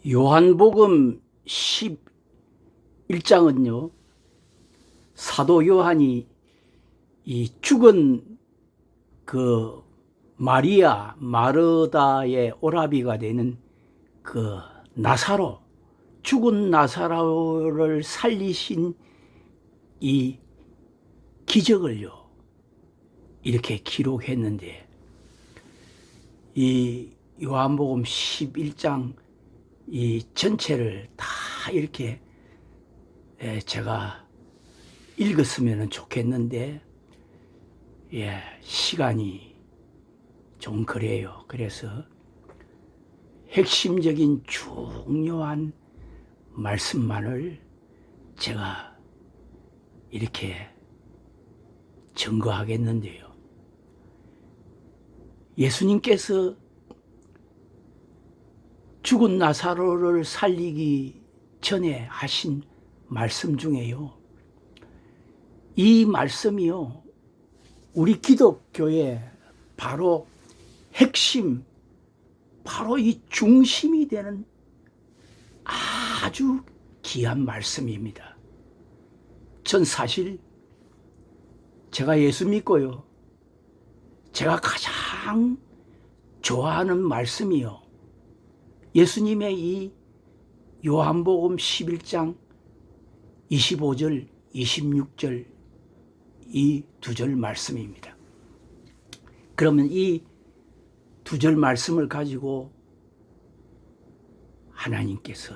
요한복음 11장은요, 사도 요한이 이 죽은 그 마리아, 마르다의 오라비가 되는 그 나사로, 죽은 나사로를 살리신 이 기적을요, 이렇게 기록했는데, 이 요한복음 11장 이 전체를 다 이렇게 제가 읽었으면 좋겠는데, 시간이 좀 그래요. 그래서 핵심적인 중요한 말씀만을 제가 이렇게 증거하겠는데요. 예수님께서 죽은 나사로를 살리기 전에 하신 말씀 중에요, 이 말씀이요, 우리 기독교의 바로 핵심, 바로 이 중심이 되는 아주 귀한 말씀입니다. 전 사실 제가 예수 믿고요, 제가 가장 좋아하는 말씀이요, 예수님의 이 요한복음 11장 25절, 26절 이 두 절 말씀입니다. 그러면 이 두 절 말씀을 가지고 하나님께서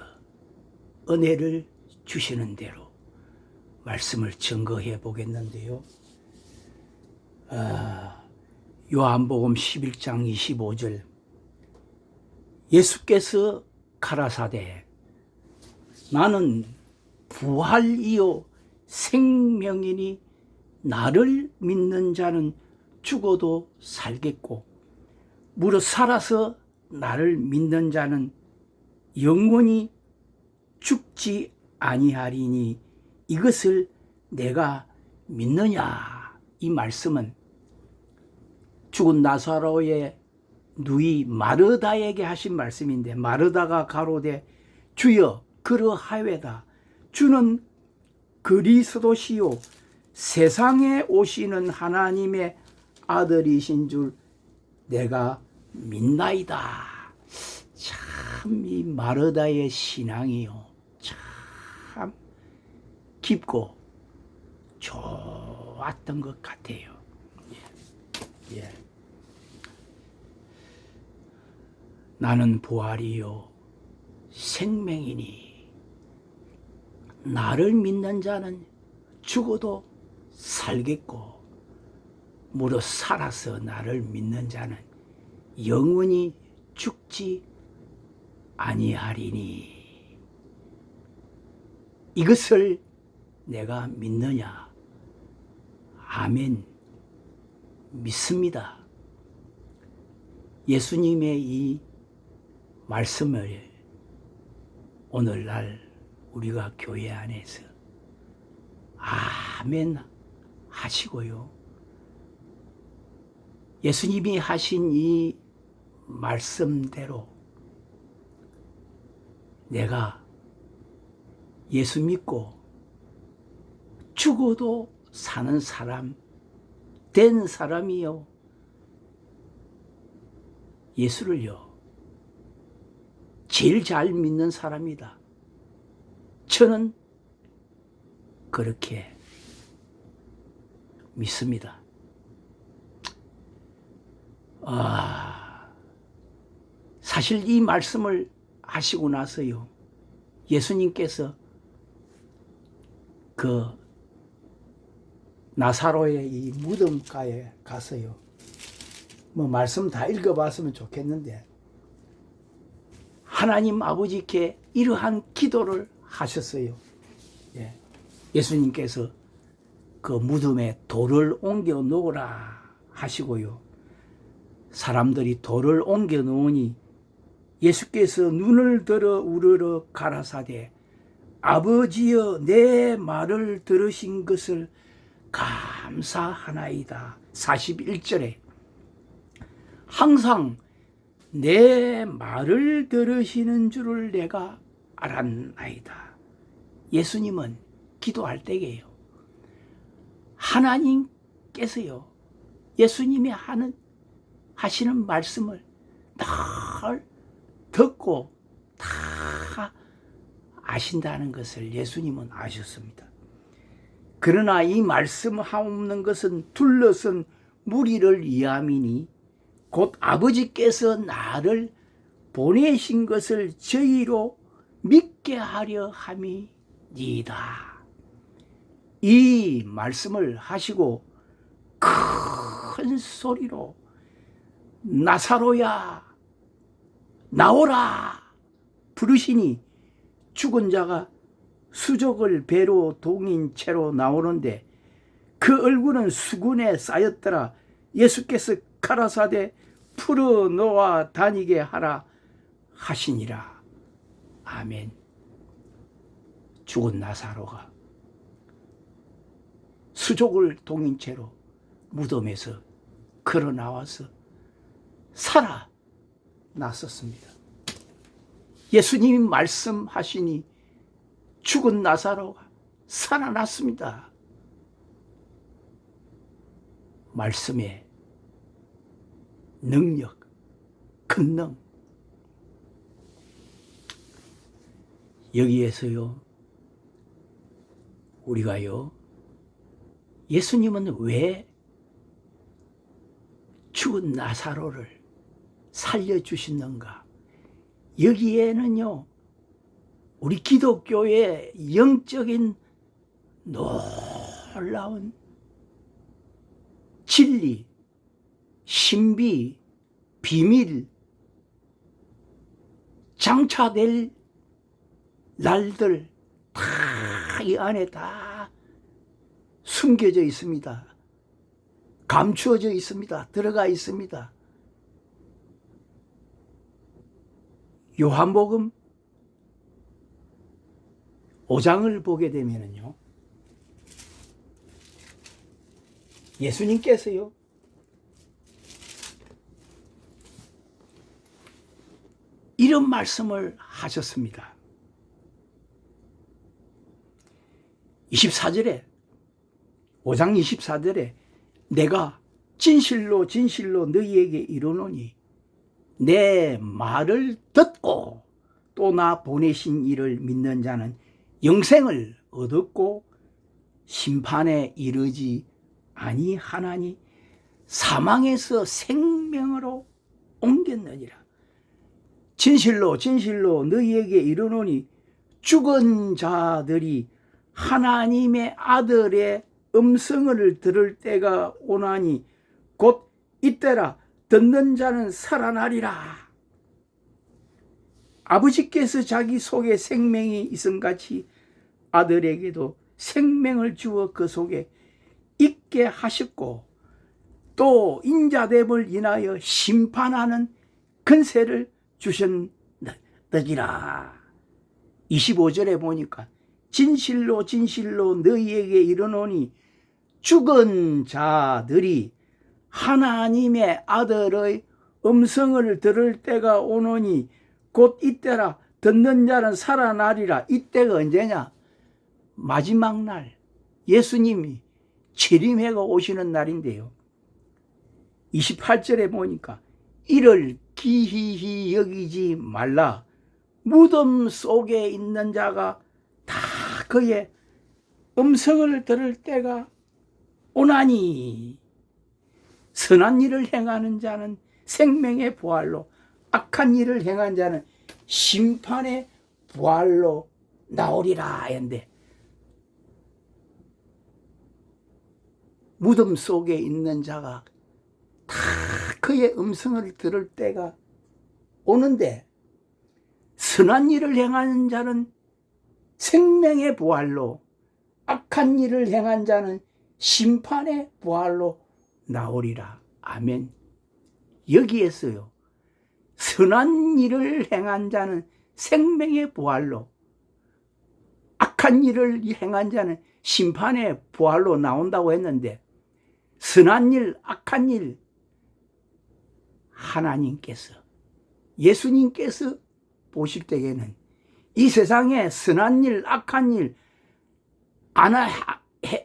은혜를 주시는 대로 말씀을 증거해 보겠는데요. 요한복음 11장 25절, 예수께서 가라사대 나는 부활이요 생명이니 나를 믿는 자는 죽어도 살겠고 무릇 살아서 나를 믿는 자는 영원히 죽지 아니하리니 이것을 내가 믿느냐. 이 말씀은 죽은 나사로의 누이 마르다에게 하신 말씀인데, 마르다가 가로되 주여 그러하외다. 주는 그리스도시요 세상에 오시는 하나님의 아들이신 줄 내가 믿나이다. 참 이 마르다의 신앙이요, 참 깊고 좋았던 것 같아요. 나는 부활이요 생명이니 나를 믿는 자는 죽어도 살겠고 무릇 살아서 나를 믿는 자는 영원히 죽지 아니하리니 이것을 내가 믿느냐. 아멘, 믿습니다. 예수님의 이 말씀을 오늘날 우리가 교회 안에서 아멘 하시고요, 예수님이 하신 이 말씀대로 내가 예수 믿고 죽어도 사는 사람 된 사람이요, 예수를요 제일 잘 믿는 사람이다. 저는 그렇게 믿습니다. 사실 이 말씀을 하시고 나서요, 예수님께서 그 나사로의 이 무덤가에 가서요, 뭐 말씀 다 읽어봤으면 좋겠는데, 하나님 아버지께 이러한 기도를 하셨어요. 예수님께서 그 무덤에 돌을 옮겨 놓으라 하시고요, 사람들이 돌을 옮겨 놓으니 예수께서 눈을 들어 우러러 가라사대 아버지여 내 말을 들으신 것을 감사하나이다. 41절에 항상 내 말을 들으시는 줄을 내가 알았나이다. 예수님은 기도할 때에요, 하나님께서요, 예수님이 하시는 말씀을 늘 듣고 다 아신다는 것을 예수님은 아셨습니다. 그러나 이 말씀하옵는 것은 둘러선 무리를 위함이니 곧 아버지께서 나를 보내신 것을 저희로 믿게 하려 함이니이다. 이 말씀을 하시고 큰 소리로 나사로야 나오라 부르시니 죽은 자가 수족을 배로 동인 채로 나오는데 그 얼굴은 수군에 쌓였더라. 예수께서 가라사대 풀어 놓아 다니게 하라 하시니라. 아멘. 죽은 나사로가 수족을 동인 채로 무덤에서 걸어 나와서 살아났었습니다. 예수님이 말씀하시니 죽은 나사로가 살아났습니다. 말씀의 능력, 권능. 여기에서요, 우리가요, 예수님은 왜 죽은 나사로를 살려주시는가? 여기에는요, 우리 기독교의 영적인 놀라운 진리, 신비, 비밀, 장차될 날들 다 이 안에 다 숨겨져 있습니다. 감추어져 있습니다. 들어가 있습니다. 요한복음 5장을 보게 되면요, 예수님께서요, 이런 말씀을 하셨습니다. 24절에, 5장 24절에 내가 진실로 진실로 너희에게 이르노니 내 말을 듣고 또 나 보내신 이를 믿는 자는 영생을 얻었고 심판에 이르지 아니하나니 사망에서 생명으로 옮겼느니라. 진실로 진실로 너희에게 이르노니 죽은 자들이 하나님의 아들의 음성을 들을 때가 오나니 곧 이때라. 듣는 자는 살아나리라. 아버지께서 자기 속에 생명이 있음같이 아들에게도 생명을 주어 그 속에 있게 하셨고 또 인자됨을 인하여 심판하는 권세를 주셨느니라. 25절에 보니까 진실로 진실로 너희에게 이르노니 죽은 자들이 하나님의 아들의 음성을 들을 때가 오노니 곧 이때라. 듣는 자는 살아나리라. 이때가 언제냐? 마지막 날, 예수님이 재림해가 오시는 날인데요, 28절에 보니까 이를 기이히 여기지 말라. 무덤 속에 있는 자가 다 그의 음성을 들을 때가 오나니 선한 일을 행하는 자는 생명의 부활로, 악한 일을 행한 자는 심판의 부활로 나오리라 했는데, 무덤 속에 있는 자가 다 그의 음성을 들을 때가 오는데 선한 일을 행하는 자는 생명의 부활로, 악한 일을 행한 자는 심판의 부활로 나오리라. 아멘. 여기에서요, 선한 일을 행한 자는 생명의 부활로, 악한 일을 행한 자는 심판의 부활로 나온다고 했는데, 선한 일, 악한 일, 하나님께서 예수님께서 보실 때에는 이 세상에 선한 일, 악한 일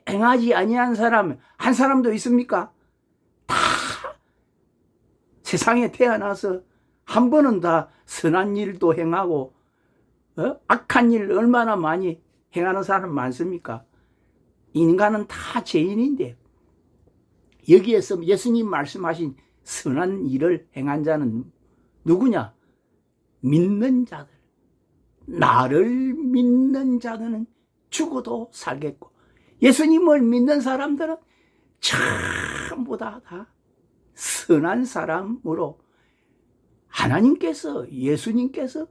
행하지 아니한 사람 한 사람도 있습니까? 다 세상에 태어나서 한 번은 다 선한 일도 행하고 악한 일 얼마나 많이 행하는 사람 많습니까? 인간은 다 죄인인데 여기에서 예수님 말씀하신 선한 일을 행한 자는 누구냐? 믿는 자들. 나를 믿는 자들은 죽어도 살겠고, 예수님을 믿는 사람들은 전부 다 선한 사람으로 하나님께서, 예수님께서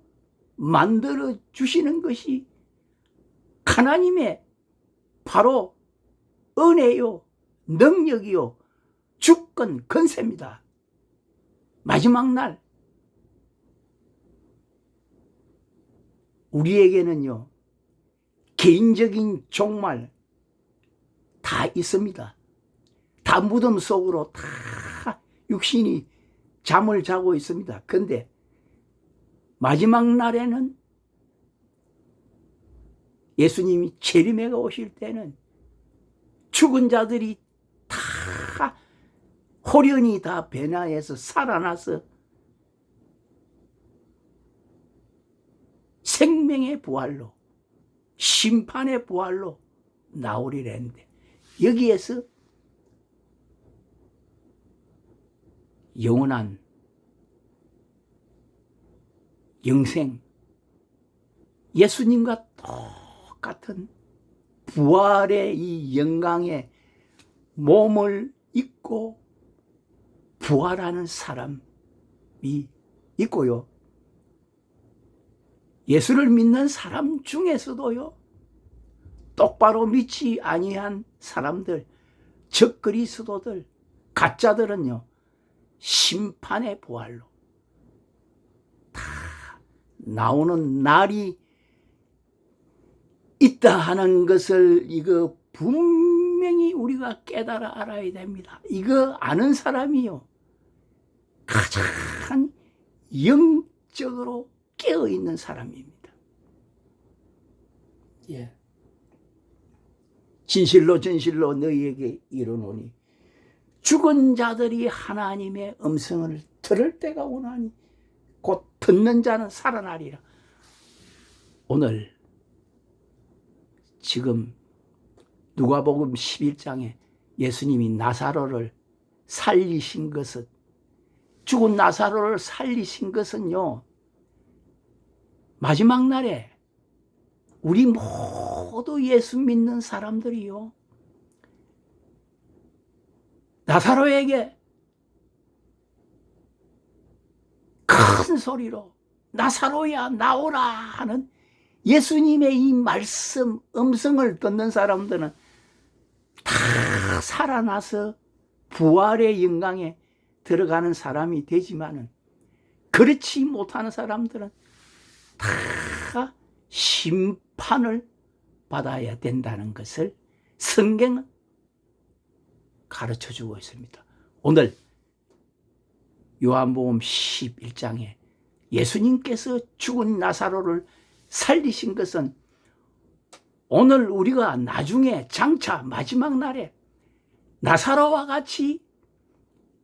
만들어 주시는 것이 하나님의 바로 은혜요, 능력이요, 주권, 권세입니다. 마지막 날 우리에게는요, 개인적인 종말 다 있습니다. 다 무덤 속으로 다 육신이 잠을 자고 있습니다. 근데 마지막 날에는 예수님이 재림에 오실 때는 죽은 자들이 다 호련히 다 변화해서 살아나서 생명의 부활로, 심판의 부활로 나오리라 했는데, 여기에서 영원한 영생, 예수님과 똑같은 부활의 이 영광에 몸을 입고 부활하는 사람이 있고요, 예수를 믿는 사람 중에서도요, 똑바로 믿지 아니한 사람들, 적그리스도들, 가짜들은요, 심판의 부활로 다 나오는 날이 있다 하는 것을 이거 분명히 우리가 깨달아 알아야 됩니다. 이거 아는 사람이요, 가장 영적으로 깨어있는 사람입니다. 예. 진실로 진실로 너희에게 이르노니 죽은 자들이 하나님의 음성을 들을 때가 오나니 곧 듣는 자는 살아나리라. 오늘 지금 누가복음 11장에 예수님이 나사로를 살리신 것은, 죽은 나사로를 살리신 것은요, 마지막 날에 우리 모두 예수 믿는 사람들이요, 나사로에게 큰 소리로 나사로야 나오라 하는 예수님의 이 말씀, 음성을 듣는 사람들은 다 살아나서 부활의 영광에 들어가는 사람이 되지만은, 그렇지 못하는 사람들은 다 심판을 받아야 된다는 것을 성경은 가르쳐주고 있습니다. 오늘 요한복음 11장에 예수님께서 죽은 나사로를 살리신 것은 오늘 우리가 나중에 장차 마지막 날에 나사로와 같이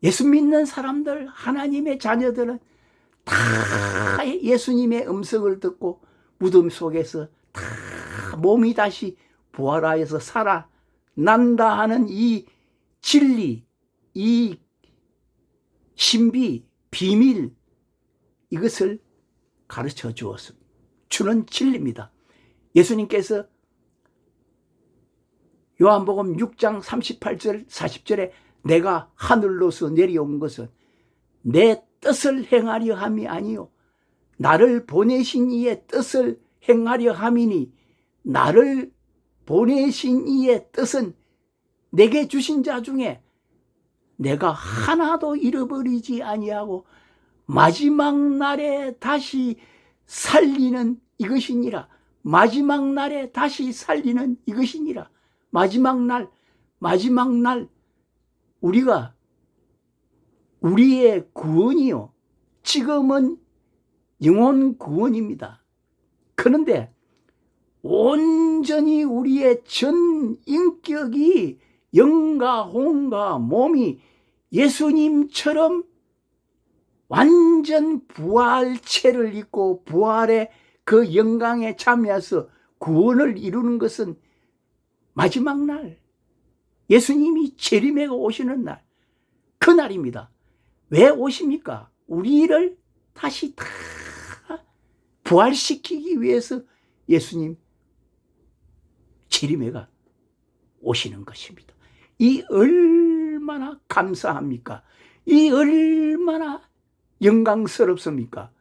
예수 믿는 사람들, 하나님의 자녀들은 다 예수님의 음성을 듣고 무덤 속에서 다 몸이 다시 부활하여서 살아난다 하는 이 진리, 이 신비, 비밀, 이것을 가르쳐 주는 진리입니다. 예수님께서 요한복음 6장 38절 40절에 내가 하늘로서 내려온 것은 내 뜻을 행하려 함이 아니요 나를 보내신 이의 뜻을 행하려 함이니, 나를 보내신 이의 뜻은 내게 주신 자 중에 내가 하나도 잃어버리지 아니하고 마지막 날에 다시 살리는 이것이니라. 마지막 날에 다시 살리는 이것이니라. 마지막 날 우리가 우리의 구원이요, 지금은 영혼 구원입니다. 그런데 온전히 우리의 전 인격이 영과 혼과 몸이 예수님처럼 완전 부활체를 입고 부활의 그 영광에 참여해서 구원을 이루는 것은 마지막 날, 예수님이 재림에가 오시는 날, 그날입니다. 왜 오십니까? 우리를 다시 다 부활시키기 위해서 예수님 재림에가 오시는 것입니다. 이 얼마나 감사합니까? 이 얼마나 영광스럽습니까?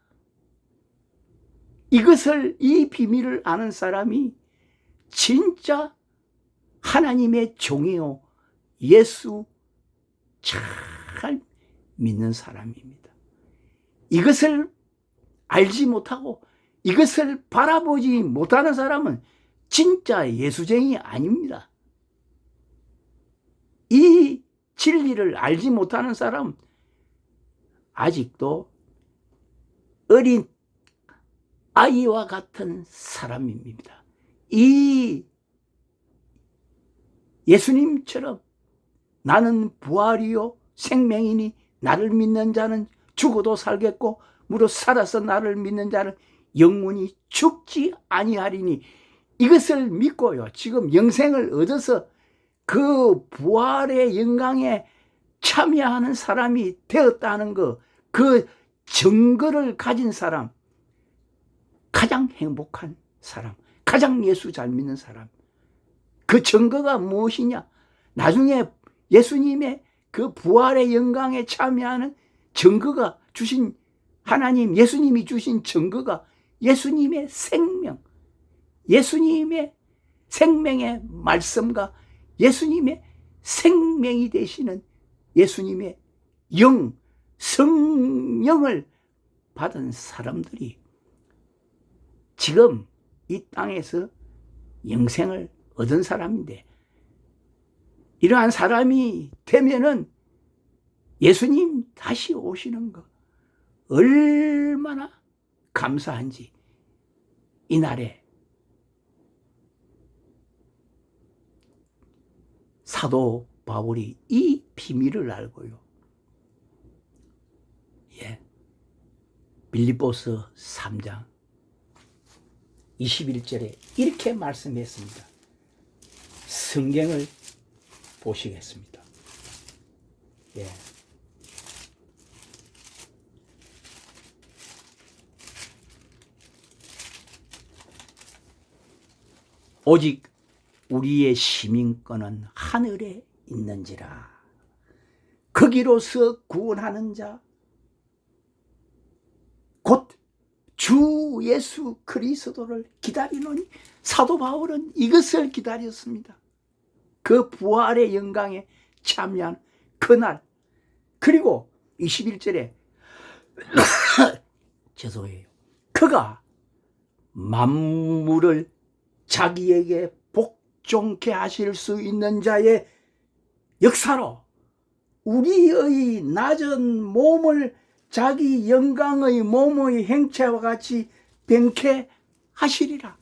이 비밀을 아는 사람이 진짜 하나님의 종이요, 예수 잘 믿는 사람입니다. 이것을 알지 못하고 이것을 바라보지 못하는 사람은 진짜 예수쟁이 아닙니다. 이 진리를 알지 못하는 사람은 아직도 어린 아이와 같은 사람입니다. 이 예수님처럼 나는 부활이요 생명이니 나를 믿는 자는 죽어도 살겠고 무릇 살아서 나를 믿는 자는 영원히 죽지 아니하리니, 이것을 믿고요 지금 영생을 얻어서 그 부활의 영광에 참여하는 사람이 되었다는 것, 그 증거를 가진 사람, 가장 행복한 사람, 가장 예수 잘 믿는 사람. 그 증거가 무엇이냐? 나중에 예수님의 그 부활의 영광에 참여하는 증거가 주신, 하나님 예수님이 주신 증거가 예수님의 생명, 예수님의 생명의 말씀과 예수님의 생명이 되시는 예수님의 영, 성령을 받은 사람들이 지금 이 땅에서 영생을 얻은 사람인데, 이러한 사람이 되면은 예수님 다시 오시는 거 얼마나 감사한지 이날에 사도 바울이 이 비밀을 알고요, 빌립보서 3장 21절에 이렇게 말씀했습니다. 성경을 보시겠습니다. 오직 우리의 시민권은 하늘에 있는지라. 거기로서 구원하는 자 곧 주 예수 그리스도를 기다리노니, 사도 바울은 이것을 기다렸습니다. 그 부활의 영광에 참여한 그날. 그리고 21절에 죄송해요. 그가 만물을 자기에게 복종케 하실 수 있는 자의 역사로 우리의 낮은 몸을 자기 영광의 몸의 행체와 같이 변케 하시리라.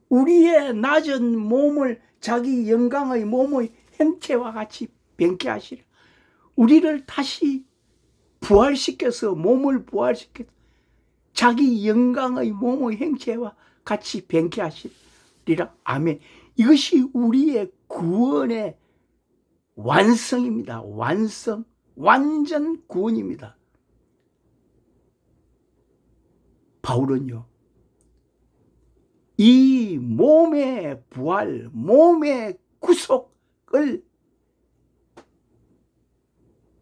우리의 낮은 몸을 자기 영광의 몸의 행체와 같이 변케 하시리라. 우리를 다시 부활시켜서, 몸을 시켜서 자기 영광의 몸의 행체와 같이 변케 하시리라. 아멘. 이것이 우리의 구원의 완성입니다. 완성, 완전 구원입니다. 바울은요, 이 몸의 부활, 몸의 구속을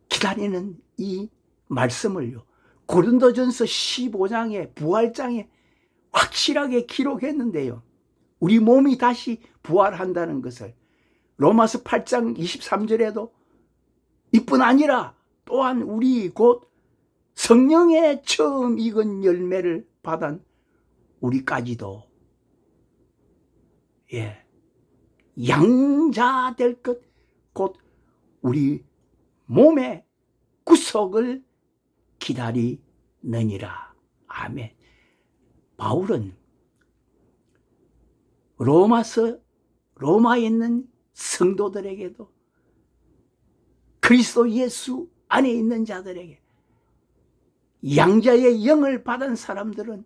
기다리는 이 말씀을요, 고린도전서 15장의 부활장에 확실하게 기록했는데요, 우리 몸이 다시 부활한다는 것을 로마서 8장 23절에도 이뿐 아니라 또한 우리 곧 성령의 처음 익은 열매를 받은 우리까지도 양자 될 것, 곧 우리 몸의 구속을 기다리느니라. 아멘. 바울은 로마에 있는 성도들에게도 그리스도 예수 안에 있는 자들에게 양자의 영을 받은 사람들은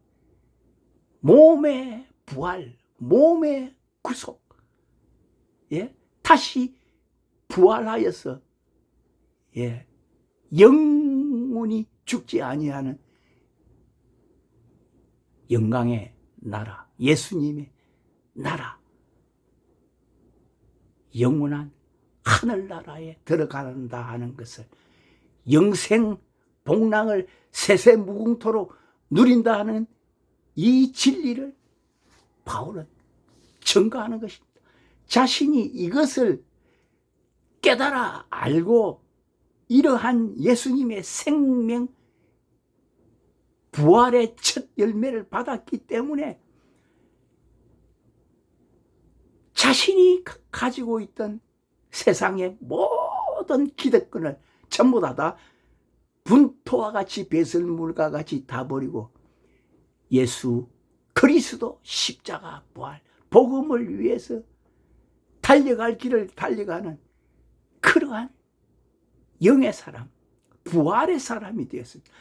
몸의 부활, 몸의 구속, 다시 부활하여서 영원히 죽지 아니하는 영광의 나라, 예수님의 나라, 영원한 하늘나라에 들어간다 하는 것을, 영생 복락을 세세무궁토록 누린다 하는 이 진리를 바울은 증거하는 것입니다. 자신이 이것을 깨달아 알고 이러한 예수님의 생명 부활의 첫 열매를 받았기 때문에 자신이 가지고 있던 세상의 모든 기득권을 전부 다 분토와 같이 배설물과 같이 다 버리고 예수 그리스도 십자가 부활 복음을 위해서 달려갈 길을 달려가는 그러한 영의 사람, 부활의 사람이 되었습니다.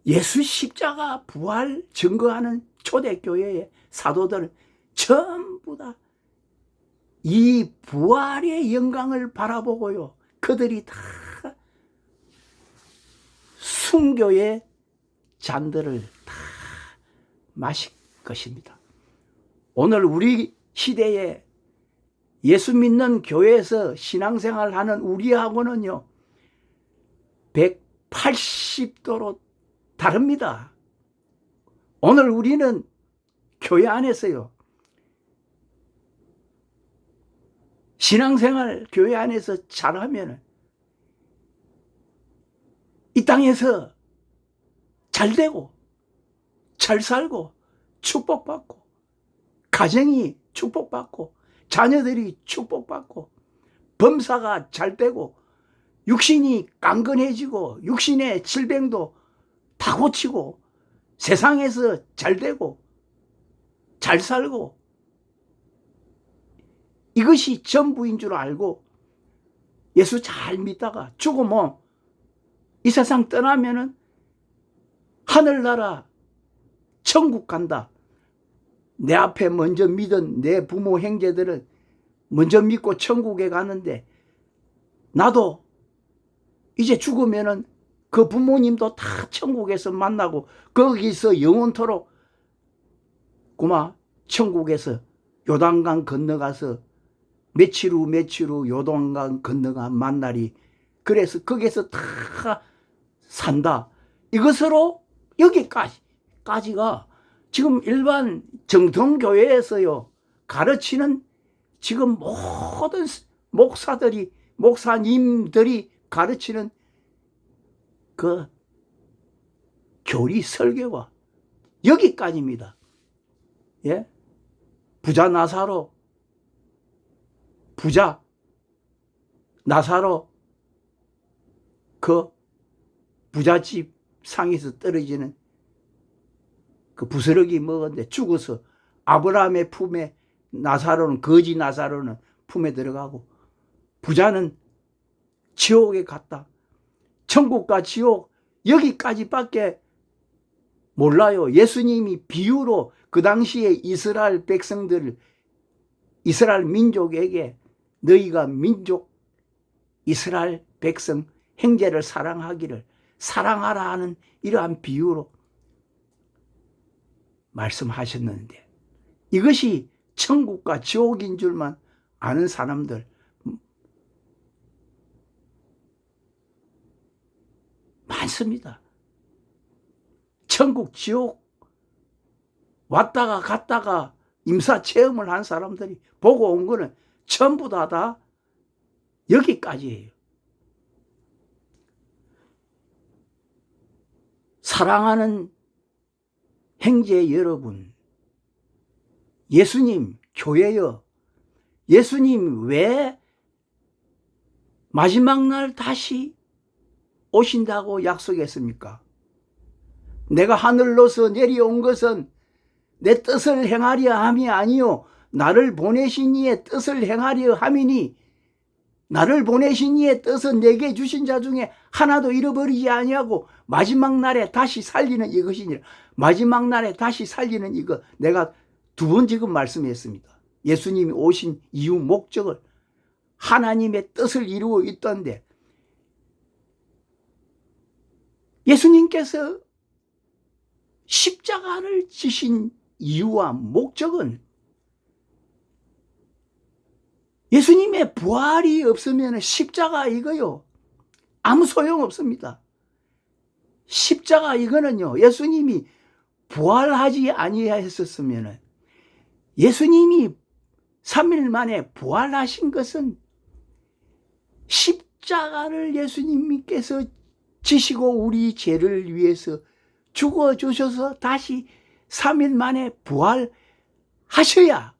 예수 십자가 부활 증거하는 초대교회의 사도들은 전부 다 이 부활의 영광을 바라보고요, 그들이 다 순교의 잔들을 다 마실 것입니다. 오늘 우리 시대에 예수 믿는 교회에서 신앙생활하는 우리하고는요 180도로 다릅니다. 오늘 우리는 교회 안에서요, 신앙생활 교회 안에서 잘하면 이 땅에서 잘 되고 잘 살고 축복받고 가정이 축복받고 자녀들이 축복받고 범사가 잘 되고 육신이 강건해지고 육신의 질병도 다 고치고 세상에서 잘 되고 잘 살고 이것이 전부인 줄 알고 예수 잘 믿다가 죽으면 이 세상 떠나면은 하늘나라 천국 간다. 내 앞에 먼저 믿은 내 부모 형제들은 먼저 믿고 천국에 가는데 나도 이제 죽으면은 그 부모님도 다 천국에서 만나고 거기서 영원토록 고마 천국에서 요단강 건너가서 며칠 후 요단강 건너가 만나리. 그래서 거기서 다 산다. 이것으로 여기까지가 지금 일반 정통교회에서요 가르치는 지금 모든 목사님들이 가르치는 그 교리 설교가 여기까지입니다. 부자 나사로 그 부잣집 상에서 떨어지는 그 부스러기 먹었는데 죽어서 아브라함의 품에 거지 나사로는 품에 들어가고 부자는 지옥에 갔다. 천국과 지옥 여기까지밖에 몰라요. 예수님이 비유로 그 당시에 이스라엘 백성들, 이스라엘 민족에게 너희가 이스라엘 백성 형제를 사랑하라 하는 이러한 비유로 말씀하셨는데 이것이 천국과 지옥인 줄만 아는 사람들 많습니다. 천국 지옥 왔다가 갔다가 임사 체험을 한 사람들이 보고 온 거는 전부 다 여기까지예요. 사랑하는 형제 여러분, 예수님 교회여, 예수님 왜 마지막 날 다시 오신다고 약속했습니까? 내가 하늘로서 내려온 것은 내 뜻을 행하려 함이 아니요 나를 보내신 이의 뜻을 행하려 함이니 나를 보내신 이의 뜻은 내게 주신 자 중에 하나도 잃어버리지 아니하고 마지막 날에 다시 살리는 이것이니라. 마지막 날에 다시 살리는 이것, 내가 두 번 지금 말씀했습니다. 예수님이 오신 이유 목적을, 하나님의 뜻을 이루고 있던데, 예수님께서 십자가를 지신 이유와 목적은 예수님의 부활이 없으면 십자가 이거요 아무 소용 없습니다. 십자가 이거는요, 예수님이 부활하지 아니하셨으면, 예수님이 3일 만에 부활하신 것은 십자가를 예수님께서 지시고 우리 죄를 위해서 죽어주셔서 다시 3일 만에 부활하셔야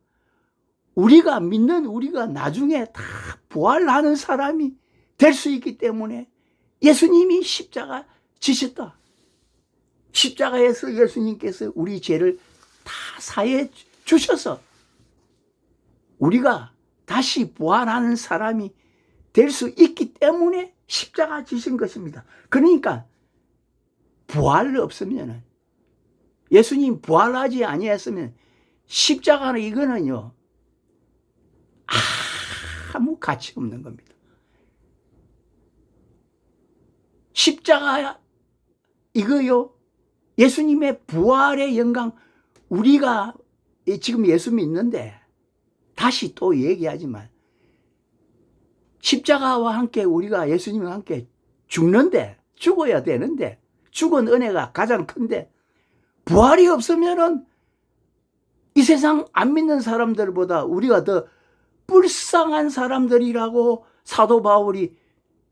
우리가 믿는, 우리가 나중에 다 부활하는 사람이 될 수 있기 때문에 예수님이 십자가 지셨다. 십자가에서 예수님께서 우리 죄를 다 사해 주셔서 우리가 다시 부활하는 사람이 될 수 있기 때문에 십자가 지신 것입니다. 그러니까 부활 없으면, 예수님 부활하지 아니했으면 십자가는 이거는요 아무 가치 없는 겁니다. 십자가 이거요, 예수님의 부활의 영광, 우리가 지금 예수 믿는데 다시 또 얘기하지만 십자가와 함께 우리가 예수님과 함께 죽는데, 죽어야 되는데, 죽은 은혜가 가장 큰데 부활이 없으면은 이 세상 안 믿는 사람들보다 우리가 더 불쌍한 사람들이라고 사도 바울이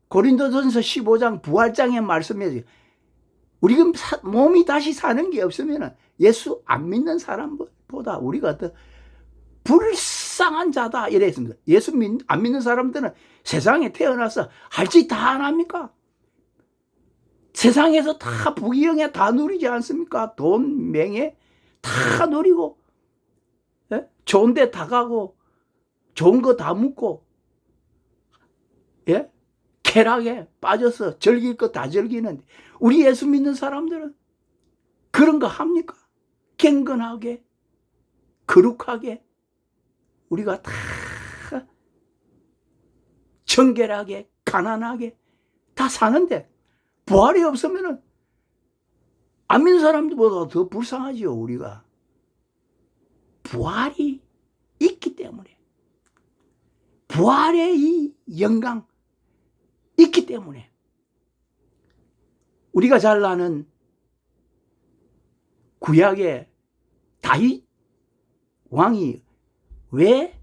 고린도전서 15장 부활장에 말씀해요. 우리가 몸이 다시 사는 게 없으면 예수 안 믿는 사람보다 우리가 더 불쌍한 자다 이랬습니다. 예수 안 믿는 사람들은 세상에 태어나서 할 짓 다 안 합니까? 세상에서 다 부귀영예 다 누리지 않습니까? 돈, 명예 다 누리고, 예? 좋은 데 다 가고, 좋은 거 다 묻고, 예? 쾌락에 빠져서 즐길 거 다 즐기는데, 우리 예수 믿는 사람들은 그런 거 합니까? 경건하게, 거룩하게, 우리가 다 정결하게, 가난하게 다 사는데, 부활이 없으면은 안 믿는 사람들보다 더 불쌍하지요, 우리가. 부활이 있기 때문에, 부활의 이 영광 있기 때문에, 우리가 잘 아는 구약의 다윗 왕이 왜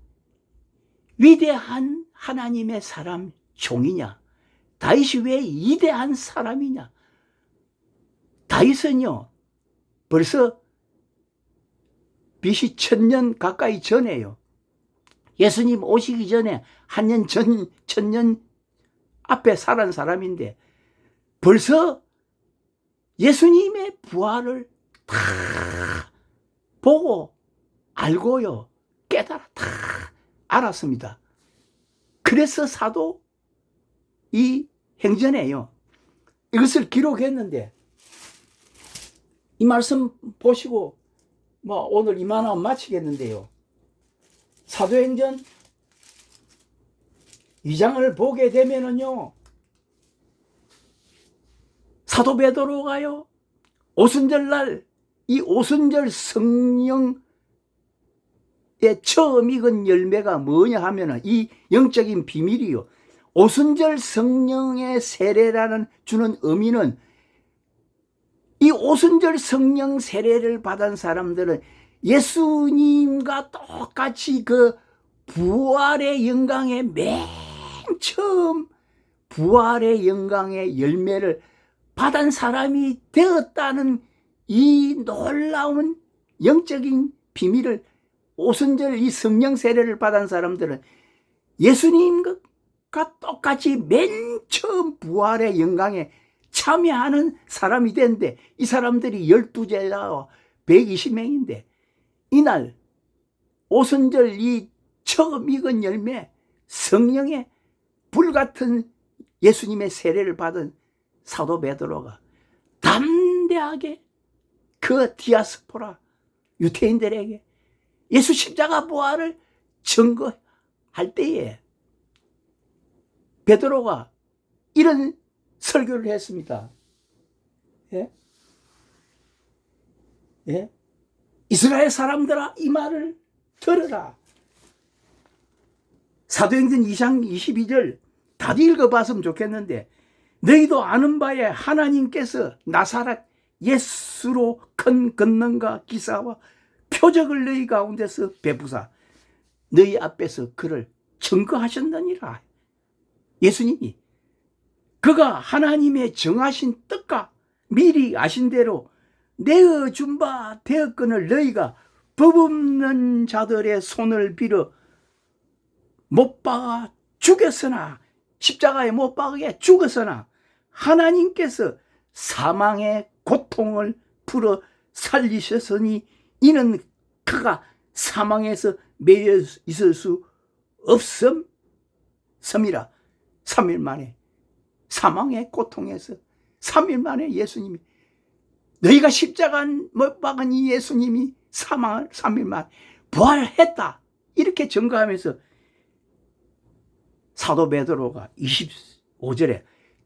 위대한 하나님의 사람 종이냐? 다윗이 왜 위대한 사람이냐? 다윗은요, 벌써 BC 1000년 가까이 전에요. 예수님 오시기 전에 한 년 전, 1000년 앞에 살은 사람인데 벌써 예수님의 부활을 다 보고 알고요, 깨달아 다 알았습니다. 그래서 사도 이 행전에요, 이것을 기록했는데, 이 말씀 보시고 오늘 이만하면 마치겠는데요, 사도행전 2장을 보게 되면은요, 사도 베드로가요, 오순절날 이 오순절 성령의 처음 익은 열매가 뭐냐 하면은 이 영적인 비밀이요, 오순절 성령의 세례라는 주는 의미는, 이 오순절 성령 세례를 받은 사람들은 예수님과 똑같이 그 부활의 영광의 맨 처음 부활의 영광의 열매를 받은 사람이 되었다는 이 놀라운 영적인 비밀을, 오순절 이 성령 세례를 받은 사람들은 예수님과 똑같이 맨 처음 부활의 영광에 참여하는 사람이 되는데, 이 사람들이 12제자와 120명인데 이날 오순절 이 처음 익은 열매, 성령의 불같은 예수님의 세례를 받은 사도 베드로가 담대하게 그 디아스포라 유태인들에게 예수 십자가 부활을 증거할 때에 베드로가 이런 설교를 했습니다. 예? 예? 이스라엘 사람들아, 이 말을 들으라. 사도행전 2장 22절 다들 읽어봤으면 좋겠는데, 너희도 아는 바에 하나님께서 나사렛 예수로 큰 권능과 기사와 표적을 너희 가운데서 베푸사 너희 앞에서 그를 증거하셨느니라. 예수님이 그가 하나님의 정하신 뜻과 미리 아신 대로 내어 준 바 되었거늘 너희가 법 없는 자들의 손을 빌어 못 박아 죽였으나, 십자가에 못 박아 죽었으나 하나님께서 사망의 고통을 풀어 살리셨으니 이는 그가 사망에서 매여 있을 수 없음이라. 3일 만에 사망의 고통에서 3일 만에 예수님이, 너희가 십자가 못 박은 이 예수님이 3일 만에 부활했다, 이렇게 증거하면서 사도 베드로가 25절에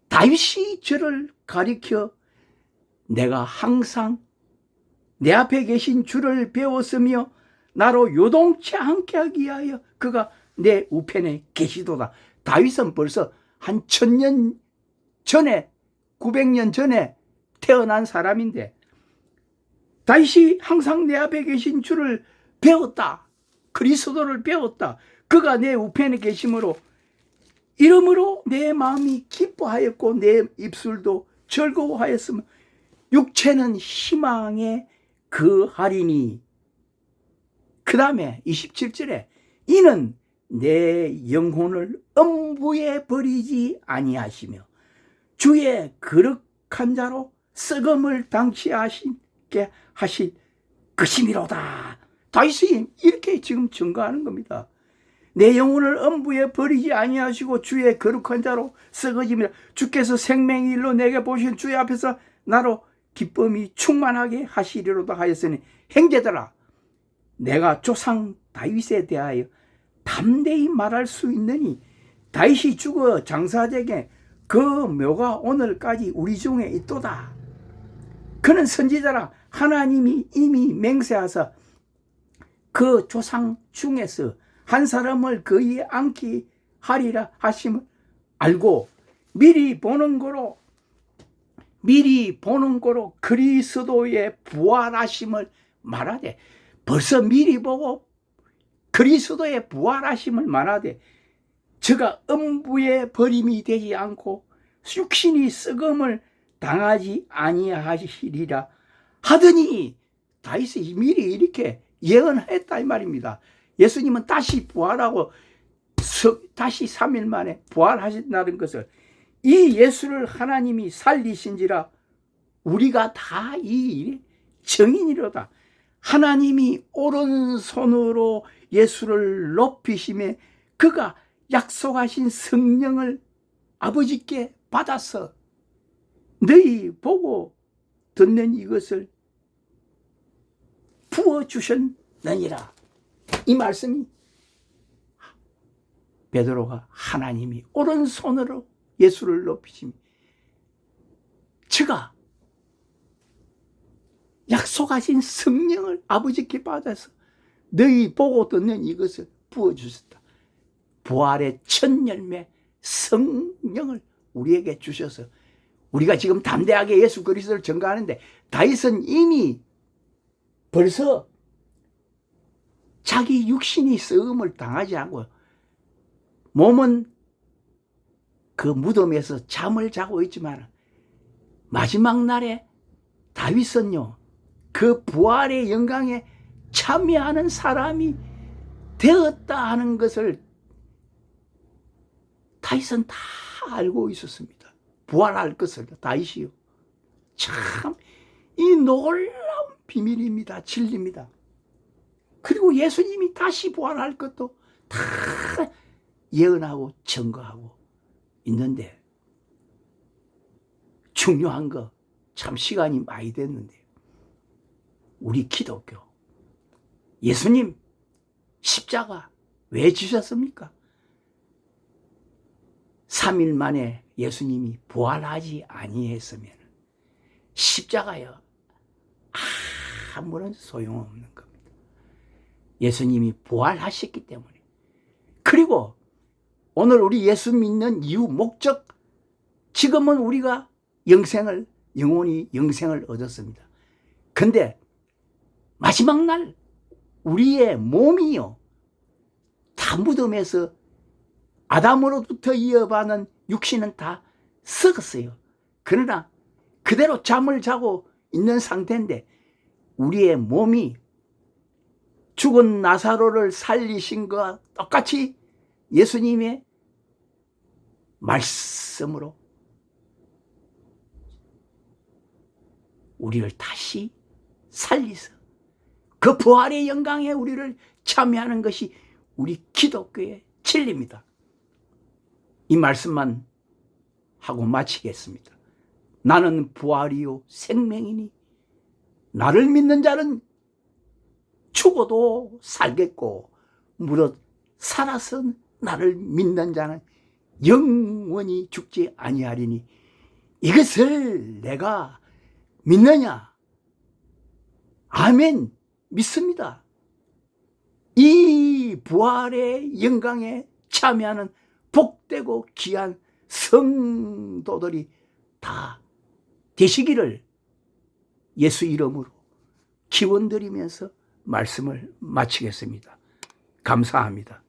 다윗이 저를 가리켜 내가 항상 내 앞에 계신 주를 배웠으며 나로 요동치 않게 하기 위하여 그가 내 우편에 계시도다. 다윗은 벌써 한 1000년 전에, 900년 전에 태어난 사람인데 다윗이 항상 내 앞에 계신 주를 배웠다, 그리스도를 배웠다, 그가 내 우편에 계심으로 이러므로 내 마음이 기뻐하였고 내 입술도 즐거워하였으며 육체는 희망에 거하리니. 그 다음에 27절에 이는 내 영혼을 음부에 버리지 아니하시며 주의 거룩한 자로 썩음을 당치하시게 하실 것이미로다. 다윗이 이렇게 지금 증거하는 겁니다. 내 영혼을 음부에 버리지 아니하시고 주의 거룩한 자로 썩어지며 주께서 생명의 일로 내게 보신 주의 앞에서 나로 기쁨이 충만하게 하시리로다 하였으니, 형제들아, 내가 조상 다윗에 대하여 담대히 말할 수 있느니 다윗이 죽어 장사되게 그 묘가 오늘까지 우리 중에 있도다. 그는 선지자라 하나님이 이미 맹세하사 그 조상 중에서 한 사람을 그에 앉게 하리라 하심을 알고 미리 보는 거로 그리스도의 부활하심을 말하되, 벌써 미리 보고 그리스도의 부활하심을 말하되 저가 음부에 버림이 되지 않고 육신이 썩음을 당하지 아니하시리라 하더니, 다윗이 미리 이렇게 예언했다 이 말입니다. 예수님은 다시 부활하고 다시 3일 만에 부활하신다는 것을, 이 예수를 하나님이 살리신지라 우리가 다 이 일의 증인이로다. 하나님이 오른손으로 예수를 높이심에 그가 약속하신 성령을 아버지께 받아서 너희 보고 듣는 이것을 부어주셨느니라. 이 말씀이 베드로가 하나님이 오른손으로 예수를 높이심에 저가 약속하신 성령을 아버지께 받아서 너희 보고 듣는 이것을 부어주셨다. 부활의 첫 열매 성령을 우리에게 주셔서 우리가 지금 담대하게 예수 그리스도를 증거하는데, 다윗은 이미 벌써 자기 육신이 썩음을 당하지 않고 몸은 그 무덤에서 잠을 자고 있지만 마지막 날에 다윗은요, 그 부활의 영광에 참여하는 사람이 되었다 하는 것을 다윗은 다 알고 있었습니다. 부활할 것을 다시요. 참 이 놀라운 비밀입니다. 진리입니다. 그리고 예수님이 다시 부활할 것도 다 예언하고 증거하고 있는데, 중요한 거 참 시간이 많이 됐는데, 우리 기독교 예수님 십자가 왜 지셨습니까? 3일 만에 예수님이 부활하지 아니했으면 십자가요 아무런 소용없는 겁니다. 예수님이 부활하셨기 때문에. 그리고 오늘 우리 예수 믿는 이유, 목적, 지금은 우리가 영원히 영생을 얻었습니다. 근데 마지막 날 우리의 몸이요 다 무덤에서 아담으로부터 이어받은 육신은 다 썩었어요. 그러나 그대로 잠을 자고 있는 상태인데, 우리의 몸이 죽은 나사로를 살리신 것과 똑같이 예수님의 말씀으로 우리를 다시 살리서 그 부활의 영광에 우리를 참여하는 것이 우리 기독교의 진리입니다. 이 말씀만 하고 마치겠습니다. 나는 부활이요 생명이니 나를 믿는 자는 죽어도 살겠고 무릇 살아서 나를 믿는 자는 영원히 죽지 아니하리니 이것을 내가 믿느냐? 아멘, 믿습니다. 이 부활의 영광에 참여하는 복되고 귀한 성도들이 다 되시기를 예수 이름으로 기원드리면서 말씀을 마치겠습니다. 감사합니다.